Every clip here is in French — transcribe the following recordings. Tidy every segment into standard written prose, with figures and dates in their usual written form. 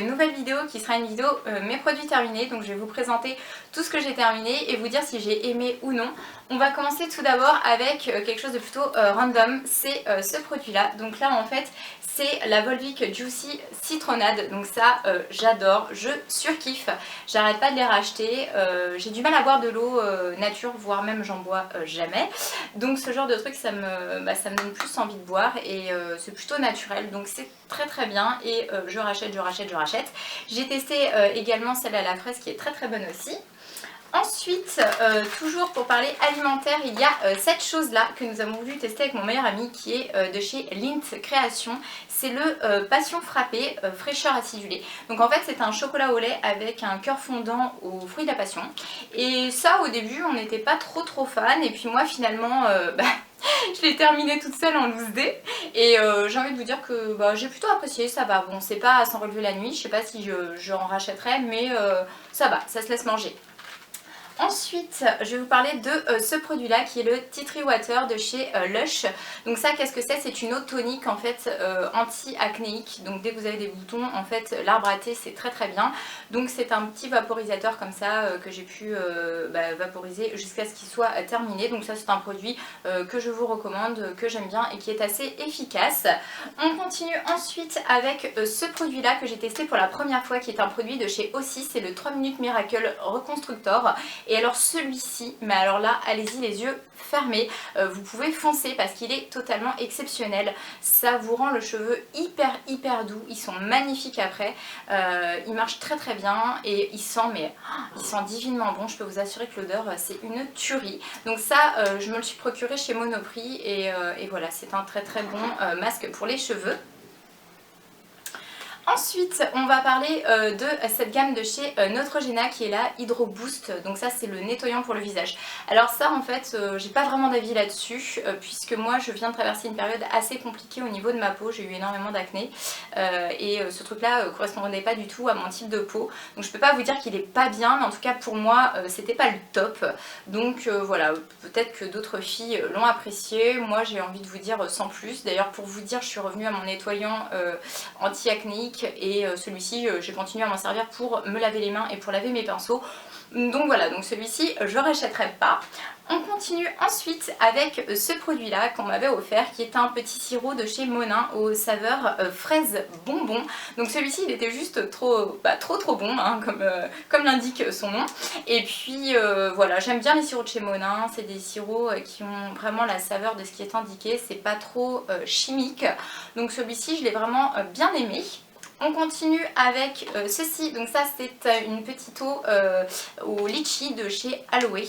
nouvelle vidéo qui sera une vidéo mes produits terminés. Donc je vais vous présenter tout ce que j'ai terminé et vous dire si j'ai aimé ou non. On va commencer tout d'abord avec quelque chose de plutôt random, c'est ce produit là. Donc là en fait c'est la Volvic Juicy Citronade, donc ça j'adore, je surkiffe, j'arrête pas de les racheter, j'ai du mal à boire de l'eau nature, voire même j'en bois jamais, donc ce genre de truc ça me donne plus envie de boire et c'est plutôt naturel, donc c'est très bien et je rachète. J'ai testé également celle à la fraise qui est très bonne aussi. Ensuite, toujours pour parler alimentaire, il y a cette chose là que nous avons voulu tester avec mon meilleur ami qui est de chez Lindt Création. C'est le Passion Frappé fraîcheur acidulé. Donc en fait c'est un chocolat au lait avec un cœur fondant aux fruits de la passion. Et ça au début on n'était pas trop fan et puis moi finalement je l'ai terminé toute seule en loose day et j'ai envie de vous dire que j'ai plutôt apprécié, ça va. Bon c'est pas à s'en relever la nuit, je sais pas si je en rachèterai mais ça va, ça se laisse manger. Ensuite, je vais vous parler de ce produit-là qui est le Tea Tree Water de chez Lush. Donc ça, qu'est-ce que c'est? C'est une eau tonique en fait anti-acnéique. Donc dès que vous avez des boutons, en fait, l'arbre à thé c'est très bien. Donc c'est un petit vaporisateur comme ça que j'ai pu vaporiser jusqu'à ce qu'il soit terminé. Donc ça c'est un produit que je vous recommande, que j'aime bien et qui est assez efficace. On continue ensuite avec ce produit-là que j'ai testé pour la première fois, qui est un produit de chez Aussie. C'est le 3 Minutes Miracle Reconstructor. Et alors celui-ci, mais alors là, allez-y les yeux fermés, vous pouvez foncer parce qu'il est totalement exceptionnel. Ça vous rend le cheveu hyper doux, ils sont magnifiques après, il marche très bien et il sent divinement bon. Je peux vous assurer que l'odeur c'est une tuerie. Donc ça, je me le suis procuré chez Monoprix et voilà, c'est un très bon masque pour les cheveux. Ensuite, on va parler de cette gamme de chez Neutrogena qui est la Hydro Boost. Donc ça c'est le nettoyant pour le visage. Alors ça en fait, j'ai pas vraiment d'avis là-dessus puisque moi je viens de traverser une période assez compliquée au niveau de ma peau. J'ai eu énormément d'acné et ce truc là correspondait pas du tout à mon type de peau. Donc je peux pas vous dire qu'il est pas bien, mais en tout cas pour moi c'était pas le top. Donc voilà, peut-être que d'autres filles l'ont apprécié. Moi j'ai envie de vous dire sans plus. D'ailleurs pour vous dire, je suis revenue à mon nettoyant anti-acnéique et celui-ci j'ai continué à m'en servir pour me laver les mains et pour laver mes pinceaux. Donc voilà, donc celui-ci je rachèterai pas. On continue ensuite avec ce produit là qu'on m'avait offert qui est un petit sirop de chez Monin aux saveurs fraise bonbon. Donc celui-ci il était juste trop bon hein, comme l'indique son nom. Et puis voilà, j'aime bien les sirops de chez Monin, c'est des sirops qui ont vraiment la saveur de ce qui est indiqué, c'est pas trop chimique. Donc celui-ci je l'ai vraiment bien aimé. On continue avec ceci, donc ça c'est une petite eau au litchi de chez Aloe.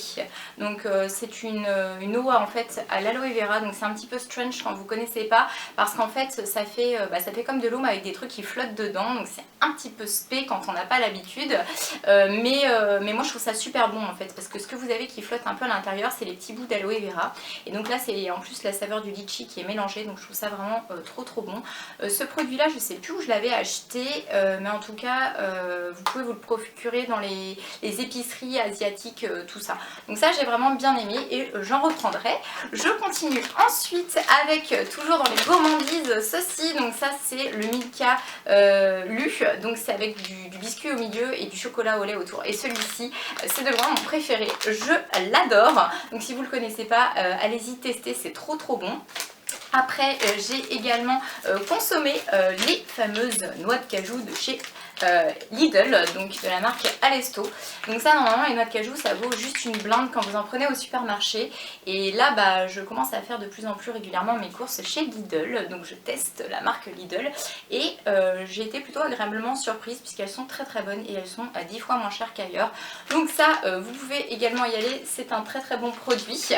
Donc c'est une eau en fait à l'aloe vera, donc c'est un petit peu strange quand vous connaissez pas parce qu'en fait ça fait comme de l'eau mais avec des trucs qui flottent dedans, donc c'est un petit peu spé quand on n'a pas l'habitude, mais moi je trouve ça super bon en fait parce que ce que vous avez qui flotte un peu à l'intérieur c'est les petits bouts d'aloe vera et donc là c'est en plus la saveur du litchi qui est mélangée, donc je trouve ça vraiment trop bon. Ce produit là je sais plus où je l'avais acheté. Mais en tout cas vous pouvez vous le procurer dans les épiceries asiatiques, tout ça. Donc ça j'ai vraiment bien aimé et j'en reprendrai. Je continue ensuite avec toujours dans les gourmandises ceci. Donc ça c'est le Milka Lu. Donc c'est avec du biscuit au milieu et du chocolat au lait autour. Et celui-ci c'est de loin mon préféré. Je l'adore. Donc si vous ne le connaissez pas, allez-y tester, c'est trop bon. Après j'ai également consommé les fameuses noix de cajou de chez Lidl, donc de la marque Alesto. Donc ça normalement les noix de cajou ça vaut juste une blinde quand vous en prenez au supermarché. Et là je commence à faire de plus en plus régulièrement mes courses chez Lidl. Donc je teste la marque Lidl et j'ai été plutôt agréablement surprise puisqu'elles sont très bonnes et elles sont à 10 fois moins chères qu'ailleurs. Donc ça vous pouvez également y aller, c'est un très bon produit.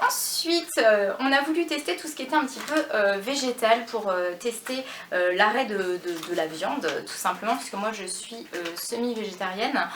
Ensuite on a voulu tester tout ce qui était un petit peu végétal pour tester l'arrêt de la viande tout simplement, puisque moi je suis semi-végétarienne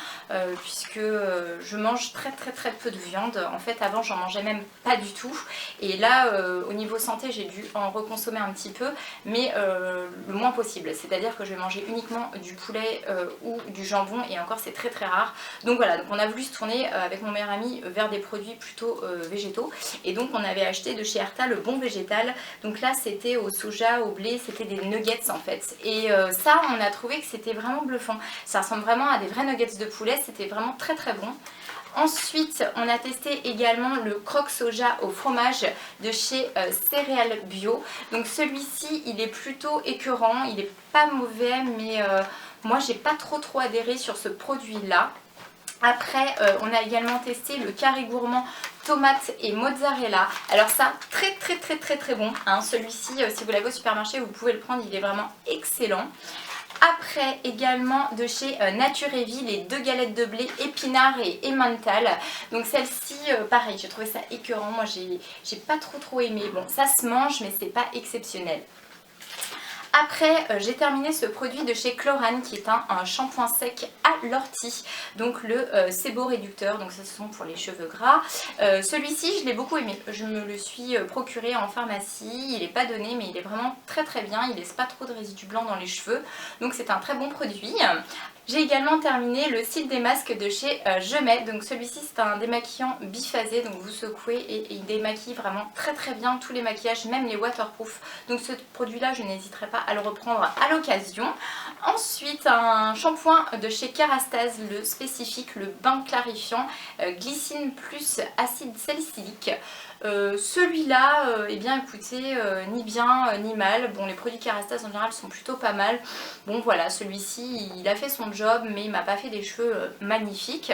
puisque je mange très peu de viande. En fait avant j'en mangeais même pas du tout et là au niveau santé j'ai dû en reconsommer un petit peu mais le moins possible, c'est à dire que je vais manger uniquement du poulet ou du jambon et encore c'est très rare. Donc voilà, donc on a voulu se tourner avec mon meilleur ami vers des produits plutôt végétaux et donc on avait acheté de chez Erta le bon végétal. Donc là c'était au soja, au blé, c'était des nuggets en fait et ça on a trouvé que c'était vraiment bluffant. Ça ressemble vraiment à des vrais nuggets de poulet, c'était vraiment très très bon. Ensuite, on a testé également le croque soja au fromage de chez Céréales Bio. Donc celui-ci, il est plutôt écœurant, il n'est pas mauvais, mais moi j'ai pas trop adhéré sur ce produit-là. Après, on a également testé le carré gourmand tomate et mozzarella. Alors ça, très bon. Hein. Celui-ci, si vous l'avez au supermarché, vous pouvez le prendre, il est vraiment excellent. Après, également de chez Nature et Vie, les 2 galettes de blé épinards et emmental. Donc celle-ci, pareil, j'ai trouvé ça écœurant. Moi, j'ai pas trop aimé. Bon, ça se mange, mais c'est pas exceptionnel. Après, j'ai terminé ce produit de chez Chlorane qui est un shampoing sec à l'ortie, donc le séboréducteur, donc ça ce sont pour les cheveux gras. Celui-ci, je l'ai beaucoup aimé, je me le suis procuré en pharmacie, il n'est pas donné mais il est vraiment très bien, il laisse pas trop de résidus blancs dans les cheveux, donc c'est un très bon produit. J'ai également terminé le Cils des masques de chez Je Mets, donc celui-ci c'est un démaquillant biphasé, donc vous secouez et il démaquille vraiment très bien tous les maquillages, même les waterproof. Donc ce produit là je n'hésiterai pas à le reprendre à l'occasion. Ensuite un shampoing de chez Kerastase, le spécifique, le bain clarifiant, glycine plus acide salicylique. Celui-là, eh bien écoutez, ni bien ni mal. Bon, les produits Kerastase en général sont plutôt pas mal. Bon voilà, celui-ci il a fait son job mais il m'a pas fait des cheveux magnifiques.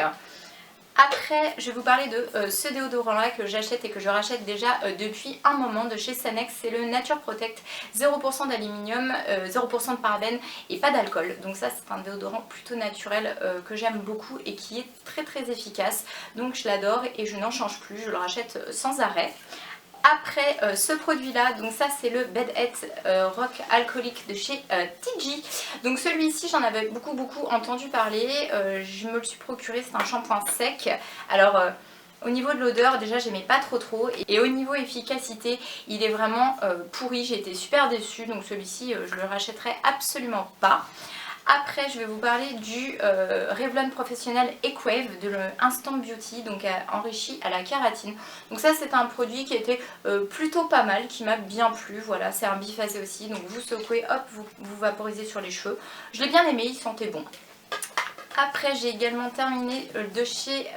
Après, je vais vous parler de ce déodorant là que j'achète et que je rachète déjà depuis un moment de chez Sanex. C'est le Nature Protect, 0% d'aluminium, 0% de parabènes et pas d'alcool. Donc ça c'est un déodorant plutôt naturel que j'aime beaucoup et qui est très efficace. Donc je l'adore et je n'en change plus, je le rachète sans arrêt. Après ce produit là, donc ça c'est le Bed Head Rock alcoolique de chez TG. Donc celui-ci j'en avais beaucoup entendu parler, je me le suis procuré, c'est un shampoing sec. Alors au niveau de l'odeur déjà j'aimais pas trop et au niveau efficacité il est vraiment pourri, j'ai été super déçue, donc celui-ci je le rachèterai absolument pas. Après je vais vous parler du Revlon Professionnel Equave de l'Instant Beauty, donc enrichi à la kératine. Donc ça c'est un produit qui était plutôt pas mal, qui m'a bien plu, voilà, c'est un biphasé aussi, donc vous secouez, hop, vous vaporisez sur les cheveux. Je l'ai bien aimé, il sentait bon. Après j'ai également terminé de chez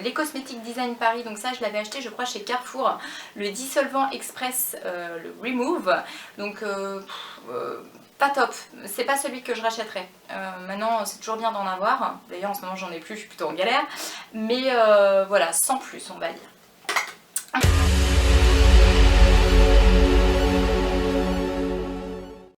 les Cosmetiques Design Paris, donc ça je l'avais acheté je crois chez Carrefour, le dissolvant express, le Remove, donc pas top, c'est pas celui que je rachèterai. Maintenant c'est toujours bien d'en avoir, d'ailleurs en ce moment j'en ai plus, je suis plutôt en galère, mais voilà, sans plus on va dire.